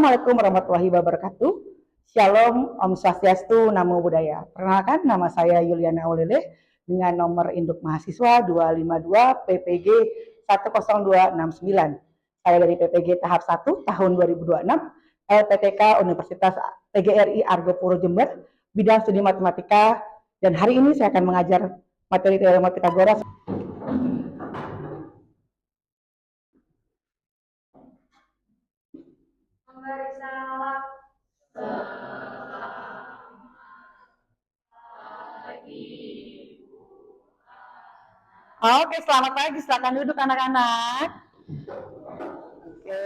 Assalamualaikum warahmatullahi wabarakatuh. Shalom, Om Swastiastu, Namo Buddhaya. Perkenalkan, nama saya Yuliana Aulele dengan nomor induk mahasiswa 252 PPG 10269. Saya dari PPG tahap 1 tahun 2026, LPTK Universitas PGRI Argopuro Jember, bidang studi matematika, dan hari ini saya akan mengajar materi teorema Pitagoras. Memberi salam. Oke, selamat pagi. Silakan duduk anak-anak. Oke.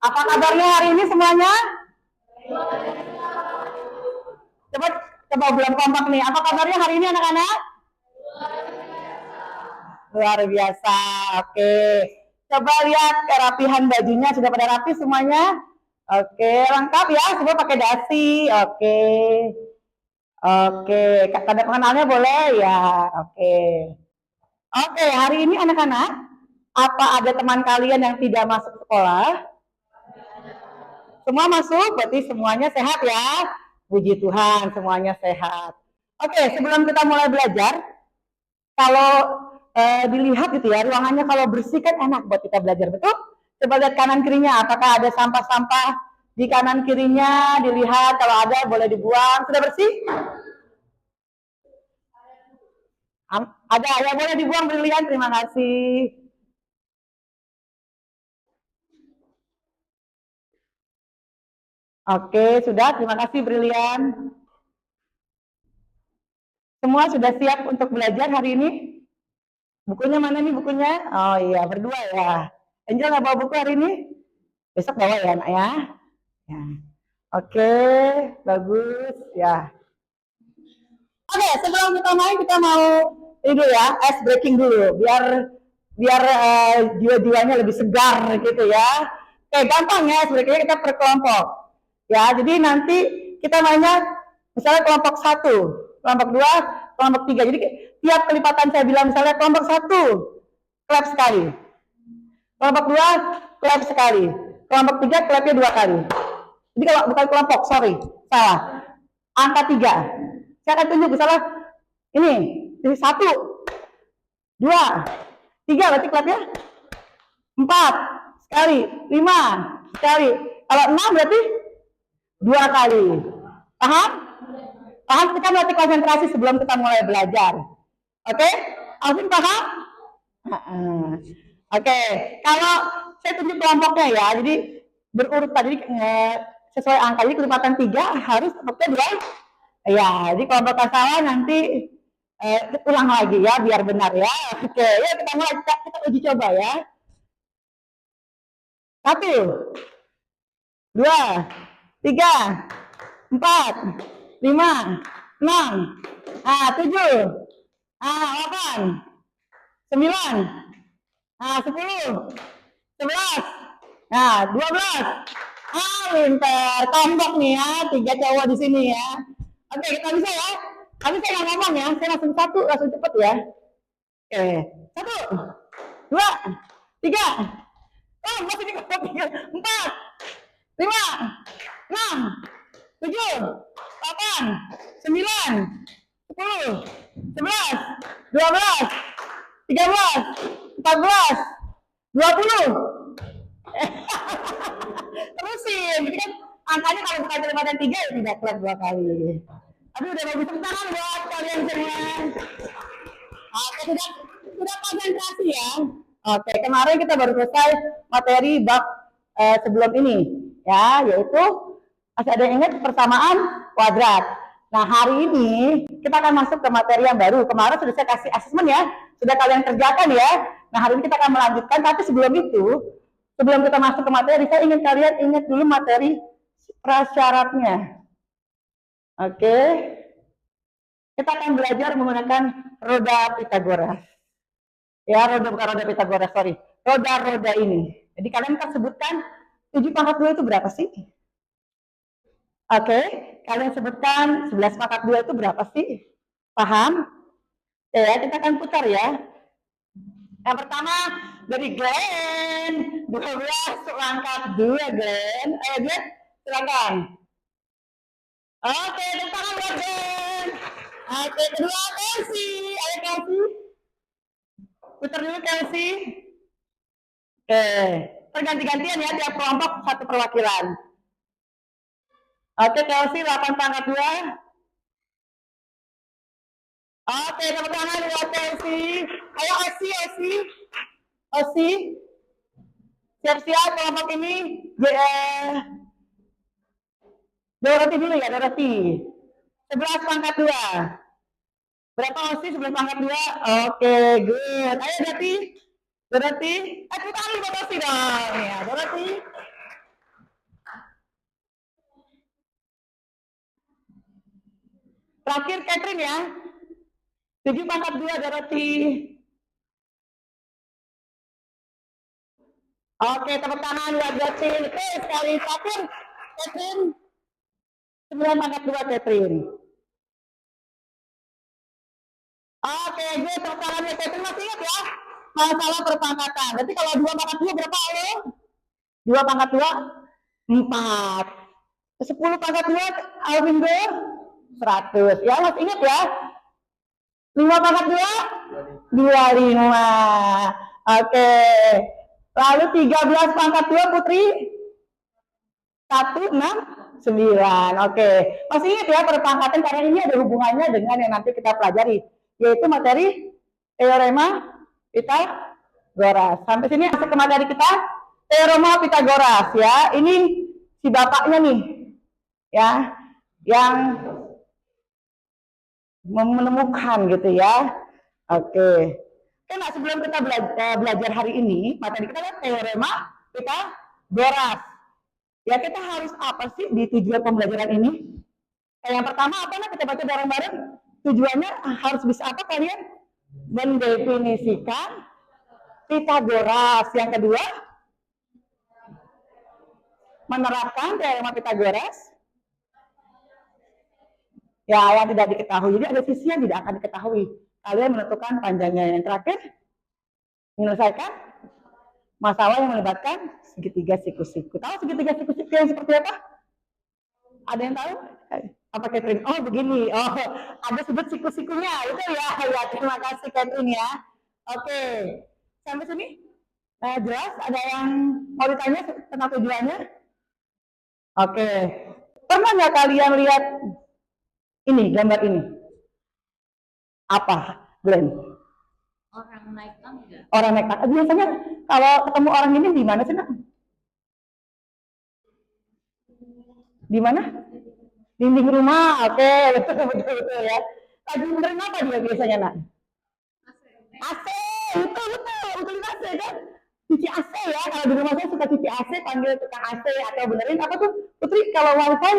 Apa kabarnya hari ini semuanya? Coba belum kompak nih. Apa kabarnya hari ini anak-anak? Luar biasa. Oke. Coba lihat kerapihan bajunya, sudah pada rapi semuanya? Oke, lengkap ya, semua pakai dasi. Oke. Oke, tanda pengenalnya boleh ya. Oke. Oke, hari ini anak-anak, apa ada teman kalian yang tidak masuk sekolah? Semua masuk, berarti semuanya sehat ya. Puji Tuhan, semuanya sehat. Oke, sebelum kita mulai belajar, kalau dilihat gitu ya, ruangannya kalau bersih kan enak buat kita belajar, betul? Coba lihat kanan kirinya, apakah ada sampah-sampah di kanan kirinya, dilihat, kalau ada boleh dibuang. Sudah bersih? Ada, ya boleh dibuang, Brilian, terima kasih. Oke, sudah, terima kasih Brilian. Semua sudah siap untuk belajar hari ini? Bukunya mana nih bukunya? Oh iya, berdua ya. Angel nggak bawa buku hari ini? Besok bawa ya, Nak ya. Ya. Oke, bagus ya. Oke, sebelum kita main kita mau ini ya, ice breaking dulu, biar jiwa-jiwanya lebih segar gitu ya. Oke, gampang ya, ice breakingnya kita per kelompok. Ya, jadi nanti kita mainnya misalnya kelompok 1, kelompok 2, kelompok 3. Jadi tiap kelipatan saya bilang misalnya kelompok 1 clap sekali, kelompok 2 clap sekali, kelompok 3 clapnya 2 kali. Jadi kalau bukan kelompok, sorry, salah. Angka 3. Saya akan tunjuk misalnya ini, 1, 2, 3, berarti clapnya 4 sekali, 5 sekali. Kalau 6 berarti 2 kali. Paham? Paham? Kita berarti konsentrasi sebelum kita mulai belajar. Oke? Alvin paham? Oke. Kalau saya tunjuk kelompoknya ya, jadi berurut tadi sesuai angka. Jadi kelipatan 3 harus tepatnya 2. Ya, jadi kalau bakal salah nanti ulang lagi ya, biar benar ya. Oke, yuk kita mulai, kita uji coba ya. 1, 2, 3, 4, 5, 6, 7, 8, 9, 10, 11, 12. Pinter, tombok nih ya, 3 cowok di sini ya. Oke, kita bisa ya. Tapi saya nggak ngomong ya, saya langsung cepet ya. Oke, 1, 2, 3. Oh, masih di 4, 5, 6, 7, 8, 9, 10, 11, 12, 13, 14, 20. Terusin, jadi kan angkanya kalau bukan kelipatan 3 ya tidak kelas 2 kali. Aduh, udah bagus, tepuk tangan buat kalian semua. Oke, sudah konsentrasi ya. Oke, kemarin kita baru selesai materi bab sebelum ini, ya, yaitu masih ada yang ingat persamaan kuadrat. Nah, hari ini kita akan masuk ke materi yang baru. Kemarin sudah saya kasih asesmen ya, sudah kalian kerjakan ya. Nah, hari ini kita akan melanjutkan, tapi sebelum itu, sebelum kita masuk ke materi, saya ingin kalian ingat dulu materi prasyaratnya. Oke. Kita akan belajar menggunakan roda Pitagoras. Ya, bukan roda Pitagoras, sorry. Roda-roda ini. Jadi kalian kan sebutkan 7 pangkat 2 itu berapa sih? Oke, kalian sebutkan 11 pangkat 2 itu berapa sih? Paham? Ya, kita akan putar ya. Yang pertama dari Glenn, 12 pangkat 2 Glenn. Ayo Glenn, silakan. Oke, tepuk tangan buat Glenn. Oke, kedua Kelsey. Ayo Kelsey. Putar dulu Kelsey. Oke, terganti-gantian ya, tiap kelompok satu perwakilan. Oke, Kelsey 8 pangkat 2. Oke, tepuk tangan buat Kelsey. Ayo Osi. Osi. Siap-siap kelompok ini. Doroti dulu ya, Doroti. 11 pangkat 2. Berapa Osi 11 pangkat 2? Oke, good. Ayo Doroti. Tepuk tangan buat Osi dong. Ya, Doroti. Terakhir Catherine ya. 7 pangkat 2 Doroti. Oke, tepuk tangan buat Doroti. Oke, sekali terakhir Catherine. 9 pangkat 2 Catherine. Oke, gue tepuk tangan buat Catherine. Masih ingat ya? Masalah perpangkatan. Berarti kalau 2 pangkat 2 berapa lo? 2 pangkat 2? 4. 10 pangkat 2 Alvindo? 100. Ya, masih ingat ya? 5 pangkat 2? 25. Oke. Lalu 13 pangkat 2 Putri? 169. Oke. Masih ingat ya perpangkatan karena ini ada hubungannya dengan yang nanti kita pelajari, yaitu materi teorema Pitagoras. Sampai sini masuk ke materi kita teorema Pitagoras ya. Ini si bapaknya nih ya yang menemukan gitu ya. Oke. Nah, sebelum kita belajar hari ini, materi kita adalah teorema Pitagoras. Ya, kita harus apa sih di tujuan pembelajaran ini? Yang pertama apa nih? Kita baca bareng-bareng. Tujuannya harus bisa apa kalian? Mendefinisikan Pitagoras. Yang kedua, menerapkan teorema Pitagoras. Ya, yang tidak diketahui. Jadi ada sisi yang tidak akan diketahui. Kalian menentukan panjangnya. Yang terakhir, menyelesaikan masalah yang melibatkan segitiga siku-siku. Tahu segitiga siku-siku yang seperti apa? Ada yang tahu? Apa Catherine? Oh begini. Oh, ada sebut siku-sikunya. Itu ya. Ya, terima kasih Catherine ya. Oke. Sampai sini? Jelas? Ada yang mau ditanya tentang tujuannya? Oke. Pernah nggak kalian lihat ini, gambar ini? Apa, Glenn? Orang naik tangga. Orang naik tangga. Biasanya kalau ketemu orang ini di mana sih, Nak? Di mana? Dinding rumah. Oke, betul ya. Lagi benerin apa dia biasanya, Nak? AC. Betul AC kan? Cuci AC ya. Kalau di rumah saya suka cuci AC, panggil tukang AC atau benerin apa tuh? Putri, kalau wifi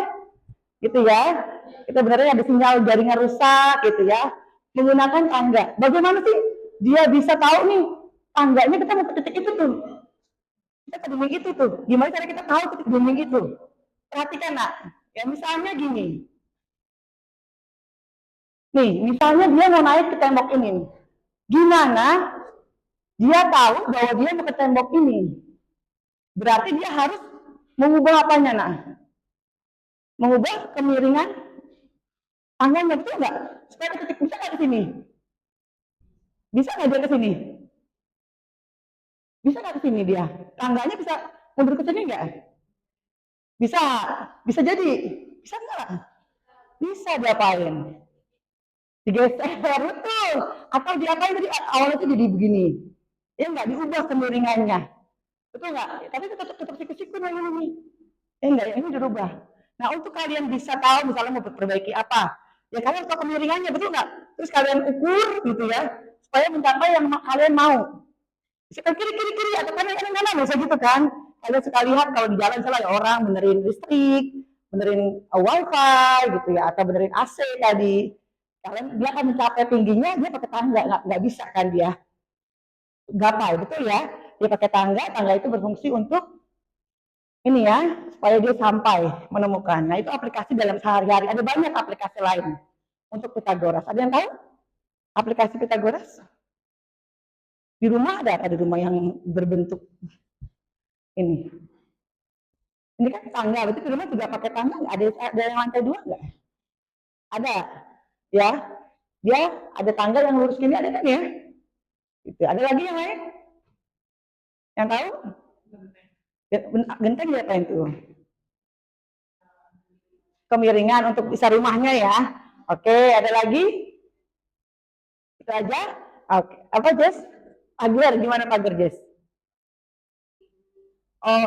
gitu ya. Kita benerin ada sinyal jaringan rusak gitu ya. Menggunakan tangga. Bagaimana sih dia bisa tahu nih tangganya kita mau ke titik itu tuh? Kita ke dinding itu tuh. Gimana cara kita tahu titik dinding itu? Perhatikan Nak. Ya misalnya gini. Nih, misalnya dia mau naik ke tembok ini. Gimana dia tahu bahwa dia mau ke tembok ini? Berarti dia harus mengubah apanya, Nak? Mengubah kemiringan tangganya, betul nggak? Supaya ke titik, bisa nggak ke sini? Bisa nggak dia ke sini? Bisa nggak ke sini dia? Tangganya bisa mundur ke sini nggak? Bisa, bisa jadi. Bisa nggak? Bisa diapain? Digeser, betul. Atau diapain tadi awalnya itu jadi begini. Ya nggak, diubah kemiringannya. Betul nggak? Tapi tetap siku-siku ini. Ya enggak, ya ini dirubah. Nah, untuk kalian bisa tahu misalnya mau perbaiki apa, ya kalian tahu kemiringannya, betul nggak? Terus kalian ukur gitu ya, supaya mencapai yang kalian mau. Bisa kan kiri atau kanan, bisa gitu kan? Kalian suka lihat kalau di jalan salah ya orang benerin listrik, benerin wifi gitu ya, atau benerin AC tadi. Kalian dia akan mencapai tingginya, dia pakai tangga, nggak bisa kan dia gapai, betul ya? Dia pakai tangga itu berfungsi untuk ini ya, supaya dia sampai menemukan. Nah, itu aplikasi dalam sehari-hari. Ada banyak aplikasi lain untuk Pitagoras. Ada yang tahu aplikasi Pitagoras? Di rumah ada di rumah yang berbentuk ini. Ini kan tangga, berarti di rumah juga pakai tangga nggak? Ada yang lantai 2 nggak? Ada, ya. Dia ada tangga yang lurus gini, ada kan ya? Gitu. Ada lagi yang lain? Yang tahu? Genteng diapain tuh? Kemiringan untuk bisa rumahnya ya. Oke, ada lagi? Itu aja? Oke. Apa, Jess? Pagar, gimana pagar, Jess? Oh,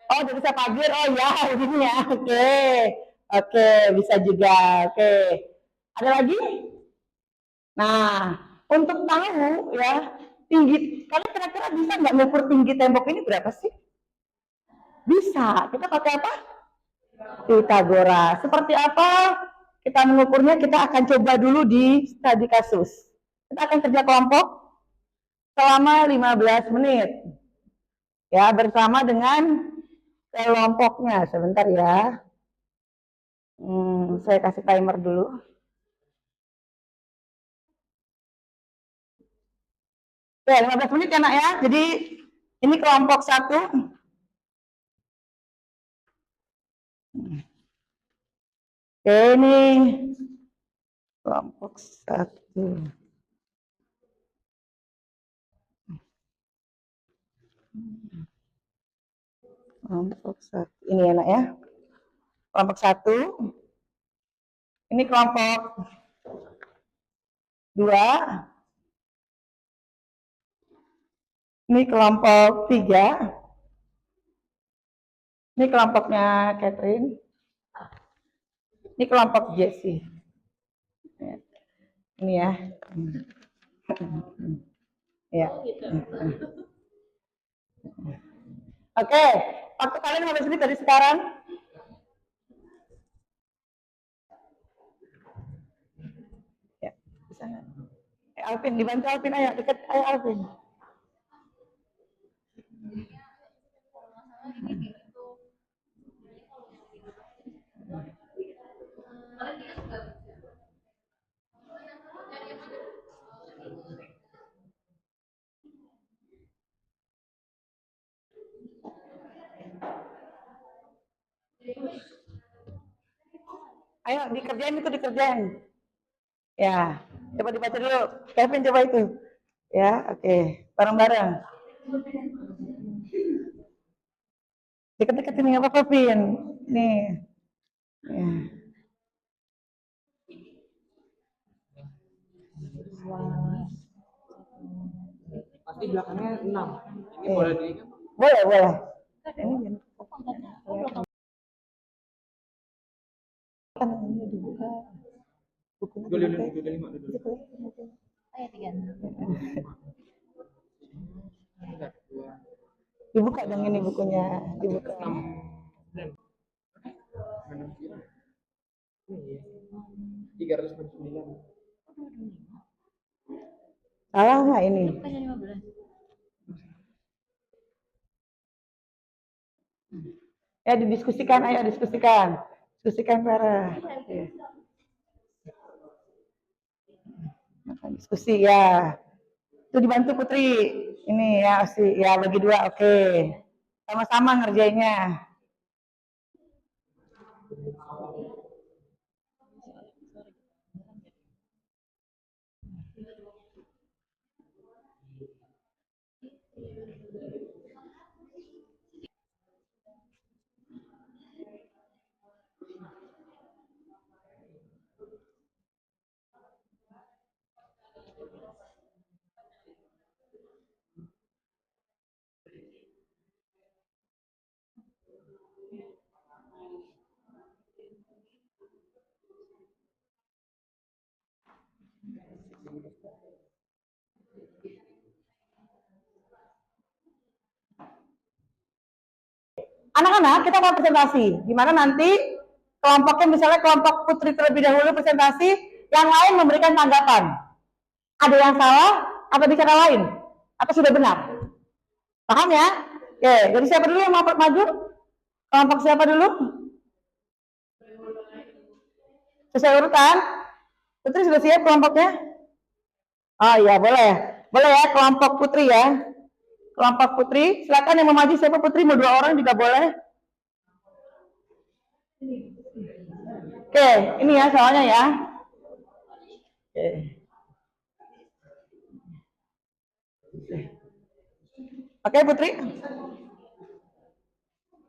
oh, dari bisa pagar. Oh ya, begini ya. Oke. Oke, bisa juga. Oke. Ada lagi? Nah, untuk tahu ya, tinggi, kalian kira-kira bisa nggak ngukur tinggi tembok ini berapa sih? Bisa. Kita pakai apa? Pitagoras. Seperti apa kita mengukurnya? Kita akan coba dulu di studi kasus. Kita akan kerja kelompok selama 15 menit. Ya, bersama dengan kelompoknya. Sebentar ya. Saya kasih timer dulu. Oke, 15 menit ya, Nak ya. Jadi ini kelompok 1. Oke, ini kelompok 1. Kelompok 1. Ini ya, Nak ya. Kelompok 1. Ini kelompok 2. Ini kelompok 3. Ini kelompoknya Catherine. Ini kelompok Jessie. Ini ya. Ya. Oke, waktu kalian 15 menit dari sekarang. Ya, bisa nggak? Alvin, dibantu Alvin, ayo deket, ayo Alvin. Ayo dikerjain itu dikerjain. Ya, coba dibaca dulu. Kevin coba itu. Ya, oke. Bareng-bareng. Deket-deket ini nggak apa-apa, Vin. Nih. Ya. Pasti belakangnya 6. Ini boleh di Boleh, boleh. Kan ini dibuka. Bukunya dibuka. Dibuka dong ini bukunya, dibuka. 309. Salah nggak ini? Ya didiskusikan, ayo diskusikan. Diskusikan Sarah. Ya. Diskusi ya. Itu dibantu Putri. Ini ya ya bagi 2, oke. Sama-sama ngerjainnya. Anak-anak, kita mau presentasi. Gimana nanti kelompoknya, misalnya kelompok Putri terlebih dahulu presentasi, yang lain memberikan tanggapan. Ada yang salah atau bicara lain? Atau sudah benar? Paham ya? Oke, jadi siapa dulu yang mau maju? Kelompok siapa dulu? Sesuai urutan? Putri sudah siap kelompoknya? Oh iya, boleh. Boleh ya, kelompok Putri ya. Kelompok Putri, silakan yang mau maju siapa Putri, mau 2 orang juga boleh. Oke, ini ya soalnya ya. Oke. Oke Putri.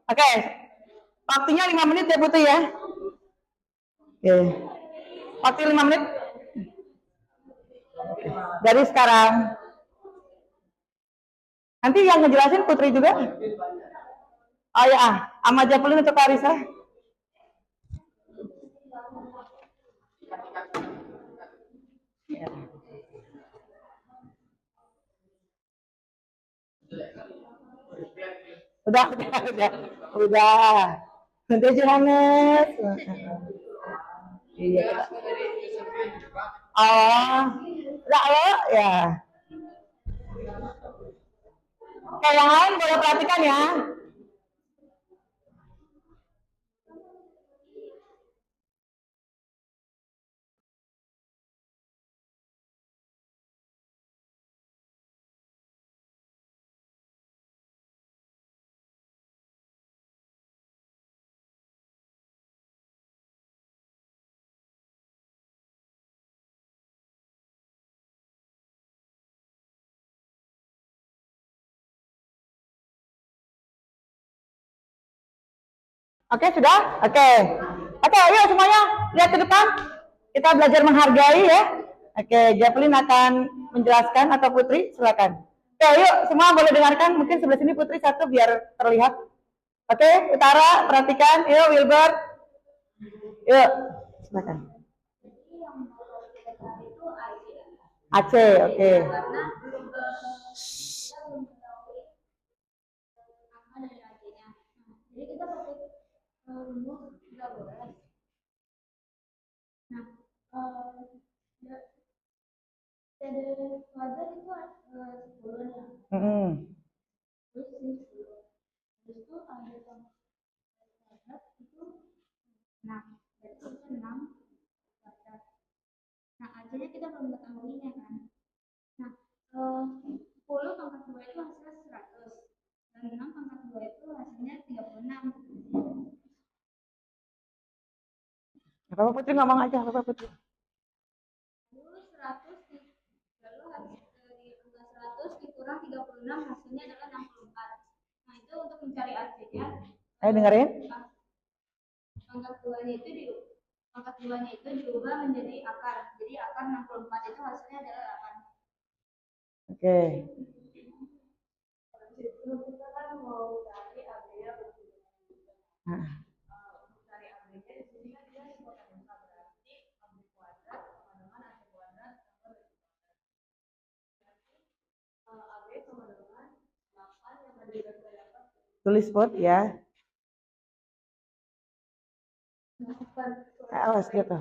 Oke. Waktunya 5 menit ya Putri ya. Oke. Waktu 5 menit. Dari sekarang. Nanti yang ngejelasin Putri juga. Oh ya, Ahmad Japulin untuk Karisa. Udah. Nanti Johannes. Iya. Oh, enggak lo ya. Kayak yang lain boleh perhatikan ya. Oke, sudah? Oke. Oke, ayo semuanya lihat ke depan. Kita belajar menghargai ya. Oke, Javelin akan menjelaskan atau Putri, silakan. Oke, ayo semua boleh dengarkan. Mungkin sebelah sini Putri satu biar terlihat. Oke, Utara, perhatikan. Yuk, Wilbert. Yuk, silakan. Aceh, oke. Nah, akhirnya kita belum mengetahuinya kan. Nah, 10 pangkat 2 itu hasilnya 100. Dan 6 pangkat 2 itu hasilnya 36. Bapak Putri ngomong aja, Bapak Putri. Lalu 100 lalu dari angka 100 dikurang 36 hasilnya adalah 64. Nah, itu untuk mencari AC-nya. Ayo dengerin. Pangkat 2-nya itu diubah menjadi akar. Jadi akar 64 itu hasilnya adalah 8. Oke. Kita kan mau cari AB-nya Nah. cari AB-nya di sini kan dia hipotenusa, berarti AB kuadrat sama dengan AC kuadrat tambah B kuadrat. Berarti AB sama dengan 8 yang tadi kita dapat. Tulis buat ya. Awas gitu.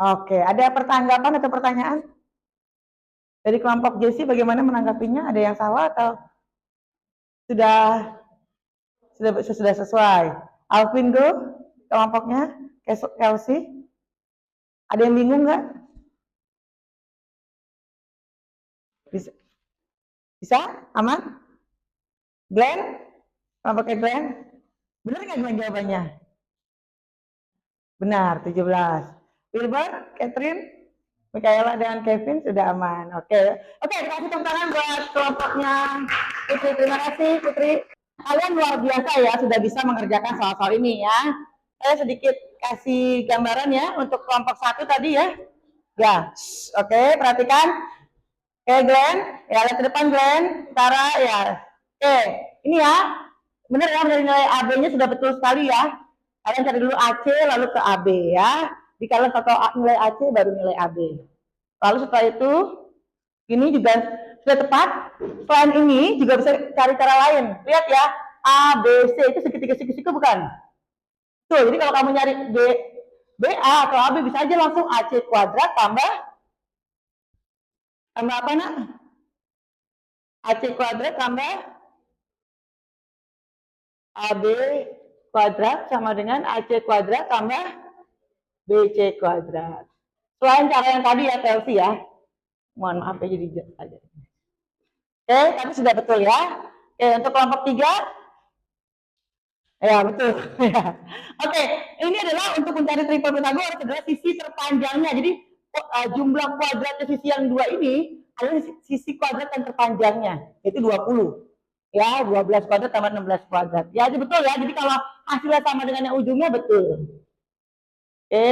Oke, ada pertanggapan atau pertanyaan? Dari kelompok Jesse bagaimana menanggapinya? Ada yang salah atau sudah sesuai? Alvin Go, kelompoknya, Kelsey, ada yang bingung nggak? Bisa? Aman? Glenn? Kelompoknya Glenn? Benar nggak Glenn jawabannya? Benar, 17. Wilbur, Catherine, Michaela dan Kevin sudah aman. Oke, kita kasih tepuk tangan buat kelompoknya Putri. Terima kasih Putri. Kalian luar biasa ya, sudah bisa mengerjakan soal-soal ini ya. Saya sedikit kasih gambaran ya untuk kelompok 1 tadi ya. Ya, oke, perhatikan. Oke, Glenn, ya lihat ke depan Glenn, Tara ya. Oke, ini ya, benar ya dari nilai AB-nya sudah betul sekali ya. Kalian cari dulu AC lalu ke AB ya. Di kalian foto nilai AC baru nilai AB. Lalu setelah itu, ini juga sudah tepat. Selain ini juga bisa cari cara lain. Lihat ya, A, B, C itu segitiga-segitiga bukan? Tuh, jadi kalau kamu nyari BA atau AB bisa aja langsung AC kuadrat tambah apa nak? AC kuadrat tambah AB kuadrat sama dengan AC kuadrat tambah BC kuadrat. Selain cara yang tadi ya, Chelsea ya. Mohon maaf ya jadi aja. Oke, tapi sudah betul ya. Oke, untuk kelompok 3. Ya, betul. Oke, ini adalah untuk mencari triple Pythagoras adalah sisi terpanjangnya. Jadi jumlah kuadrat sisi yang 2 ini adalah sisi kuadrat yang terpanjangnya, yaitu 20. Ya, 12 kuadrat tambah 16 kuadrat. Ya, itu betul ya. Jadi kalau hasilnya sama dengan yang ujungnya betul. Oke.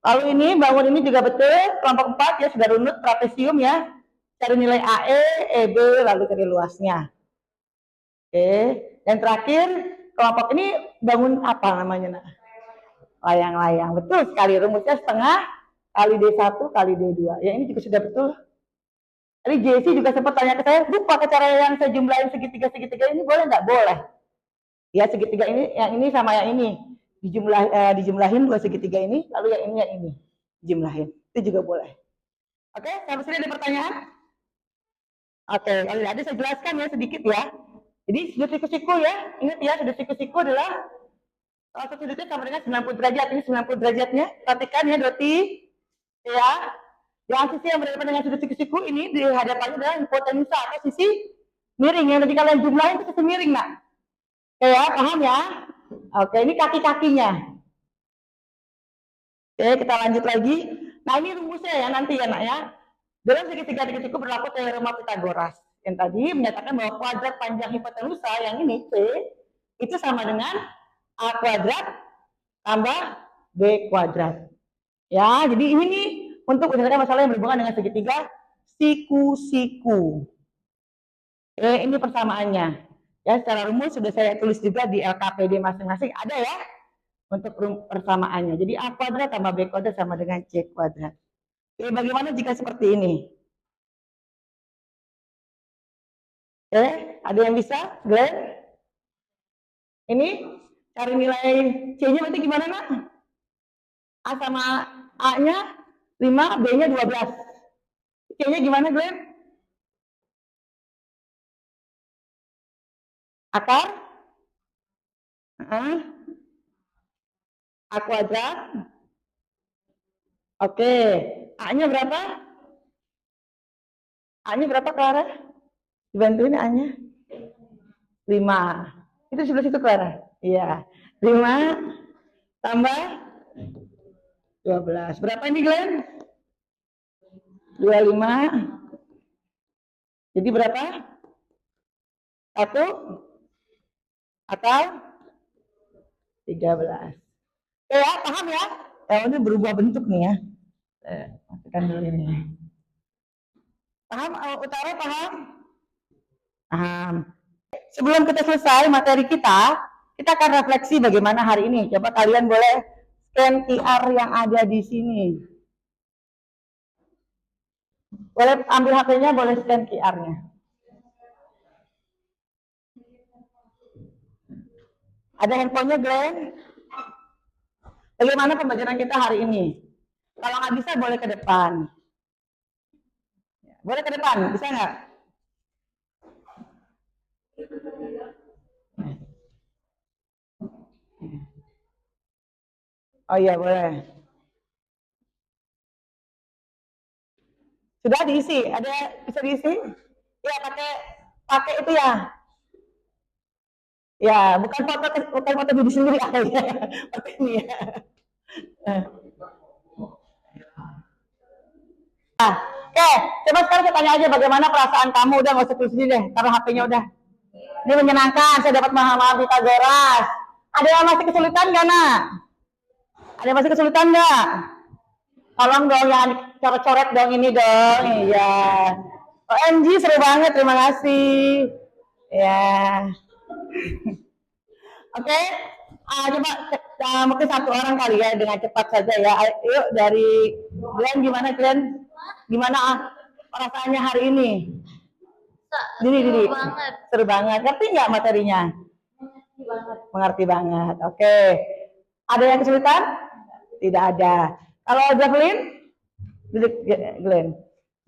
Lalu ini bangun ini juga betul. Kelompok 4 ya sudah runut trapesium ya. Cari nilai AE, EB, lalu cari luasnya. Oke. Dan terakhir kelompok ini bangun apa namanya, nak? Layang-layang. Betul sekali. Rumusnya setengah kali D1 kali D2. Ya, ini juga sudah betul. Tadi Jesse juga sempat tanya ke saya, Bu, pakai cara yang saya jumlahin segitiga-segitiga ini boleh nggak? Boleh. Ya, segitiga ini, yang ini sama yang ini. Dijumlahin dua segitiga ini, lalu yang ini. Dijumlahin. Itu juga boleh. Oke, sampai sini ada pertanyaan? Oke, kalau ada saya jelaskan ya sedikit ya. Jadi, sudut siku-siku ya. Ingat ya, sudut siku-siku adalah salah satu sudutnya sama dengan 90 derajat. Ini 90 derajatnya. Perhatikan ya, Doti. Ya. Yang sisi yang berhadapan dengan sudut siku-siku ini di hadapannya adalah hipotenusa atau sisi miring. Yang nanti kalian jumlahin itu sisi miring, nak. Oke ya, paham ya? Oke, ini kaki-kakinya. Oke, kita lanjut lagi. Nah, ini rumusnya ya nanti ya, nak ya. Dalam segitiga siku berlaku teorema Pythagoras. Yang tadi menyatakan bahwa kuadrat panjang hipotenusa yang ini C itu sama dengan A kuadrat tambah B kuadrat. Ya, jadi ini nih untuk menyelesaikan masalah yang berhubungan dengan segitiga siku-siku. Ini persamaannya. Ya, secara rumus sudah saya tulis juga di LKPD masing-masing. Ada ya untuk persamaannya. Jadi A kuadrat tambah B kuadrat sama dengan C kuadrat. Bagaimana jika seperti ini? Ada yang bisa? Glenn? Ini cari nilai C-nya berarti gimana, nak? A sama A-nya 5, B-nya 12. C-nya gimana, Glenn? Akar? A kuadrat. Oke. A-nya berapa? A-nya berapa, Clara? Dibantuin A-nya. 5. Itu sebelah situ, Clara? Iya. 5 tambah 12. Berapa ini, Glenn? 25. Jadi berapa? 1 atau 13. Ya, paham ya? Ini berubah bentuk nih ya. Masukkan dulu ini. Paham? Utara paham? Paham. Sebelum kita selesai materi kita akan refleksi bagaimana hari ini. Coba kalian boleh scan QR yang ada di sini. Boleh ambil HP-nya, boleh scan QR-nya. Ada handphonenya, Glenn? Bagaimana pembelajaran kita hari ini? Kalau nggak bisa, boleh ke depan. Boleh ke depan, bisa nggak? Oh iya, boleh. Sudah diisi? Ada bisa diisi? Ya, pakai itu ya. Ya, bukan foto diri sendiri aja. Pakai ini ya. Nah, oke, coba sekarang saya tanya aja bagaimana perasaan kamu. Udah nggak usah tulis sendiri deh, taruh HP-nya udah. Ini menyenangkan, saya dapat memahami Pythagoras. Ada yang masih kesulitan nggak, nak? Ada yang masih kesulitan nggak? Tolong dong, yang coret-coret dong ini dong. Iya. OMG, seru banget, terima kasih. Ya. Oke. Coba mungkin satu orang kali ya dengan cepat saja ya. Ayo dari Glenn, gimana Glenn? Gimana perasaannya hari ini? Diri. Seru banget. Ngerti nggak materinya? Mengerti banget. Oke. Ada yang kesulitan? Tidak ada. Kalau Javelin? Glenn.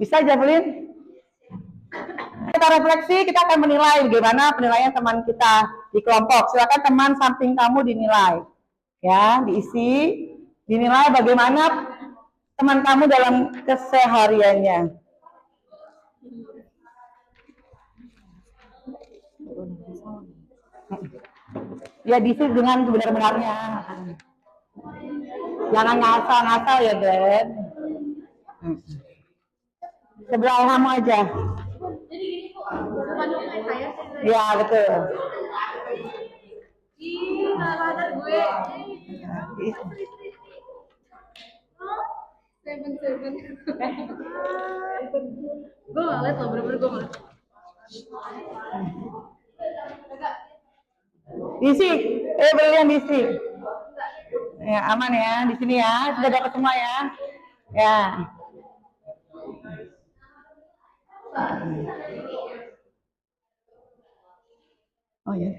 Bisa Javelin? kita refleksi, kita akan menilai bagaimana penilaian teman kita di kelompok. Silakan teman samping kamu dinilai. Ya, diisi, dinilai bagaimana teman kamu dalam kesehariannya. Ya, diisi dengan sebenar-benarnya. Jangan ngasal-ngasal ya, Ben. Sebelah kamu aja. Ya, betul. Ih, salah ada gue. Seven. Gue nggak liat loh, bener-bener gue nggak liat. Diisi, belian diisi. Ya, aman ya, di sini ya. Sudah dapat semua ya. Ya. Oh ya.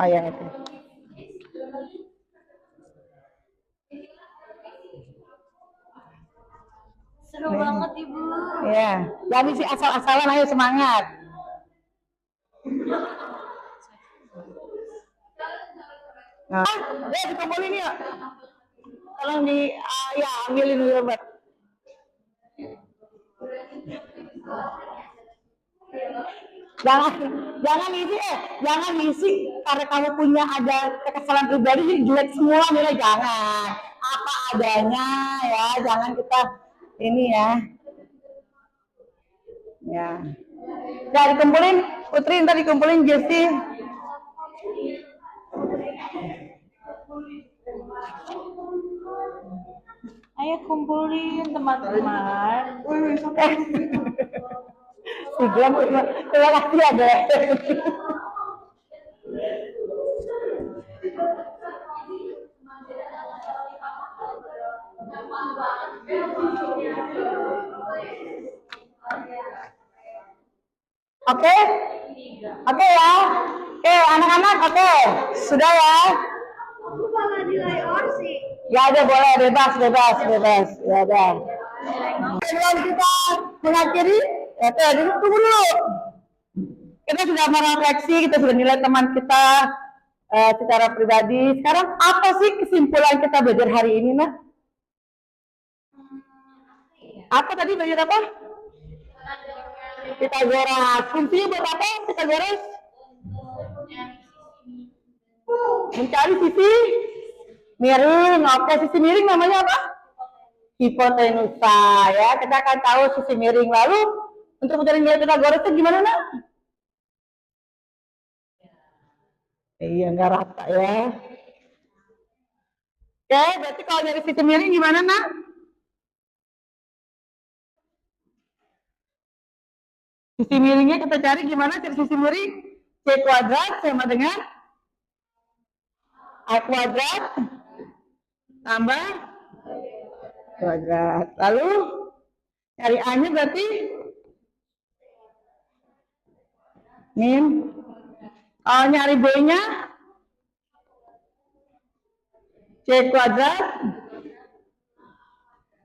Oh ya, oke. Seru banget ibu. Ya, jangan isi asal-asalan, ayo semangat. Nah, dikumpulin yuk. Tolong ya ambilin dulu, Mbak. Jangan isi karena kamu punya ada kekesalan pribadi jelek semua nilai, jangan. Apa adanya ya, jangan kita ini ya. Ya. Nah, dikumpulin Putri, ntar dikumpulin Jessi. Ayo kumpulin teman-teman. Si Glenn, terima kasih ya Glenn. Oke? Oke ya? Oke, anak-anak, oke. Sudah ya? Aku malah nilai orsi. Ya ada, boleh, bebas. Ya ada. Sebelum kita mengakhiri, tunggu dulu. Kita sudah merefleksi, kita sudah nilai teman kita secara pribadi. Sekarang apa sih kesimpulan kita belajar hari ini, Nak? Apa tadi belajar apa? Pitagoras. Fungsinya buat apa Pitagoras? Mencari sisi miring. Oke, sisi miring namanya apa? Hipotenusa ya. Kita akan tahu sisi miring. Lalu untuk mencari nilai Pitagoras itu gimana, Nak? Iya, nggak rata ya. Oke, berarti kalau dari sisi miring gimana, Nak? Sisi miringnya kita cari gimana dari sisi miring? C kuadrat sama dengan A kuadrat tambah kuadrat. Lalu cari A-nya berarti min. Oh, nyari B-nya C kuadrat.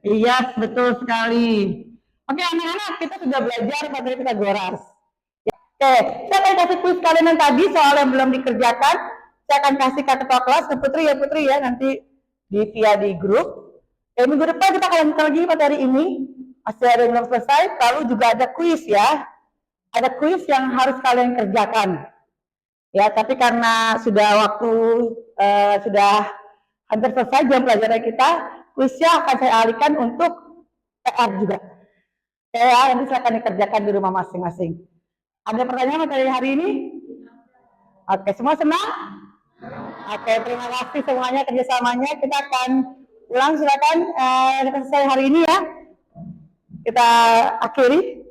Iya, betul sekali. Oke, anak-anak, kita sudah belajar materi Pitagoras. Oke, saya akan kasih kuis kalian yang tadi soal yang belum dikerjakan. Saya akan kasih ke ketua kelas ke Putri ya, nanti via di grup. Minggu depan kita akan lanjutkan lagi materi ini. Masih ada yang belum selesai, lalu juga ada kuis ya. Ada kuis yang harus kalian kerjakan. Ya, tapi karena sudah waktu sudah hampir selesai jam pelajaran kita, kuisnya akan saya alihkan untuk PR juga. Ya, nanti saya akan dikerjakan di rumah masing-masing. Ada pertanyaan materi hari ini? Oke, semua senang? Oke, terima kasih semuanya kerjasamanya. Kita akan ulang, silakan kita selesai hari ini ya. Kita akhiri.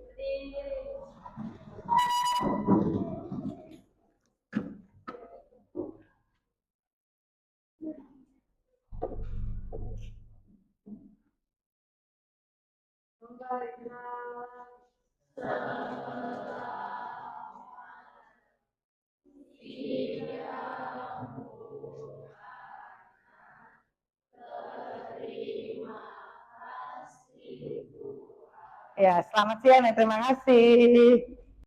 Ya, selamat siang ya, terima kasih.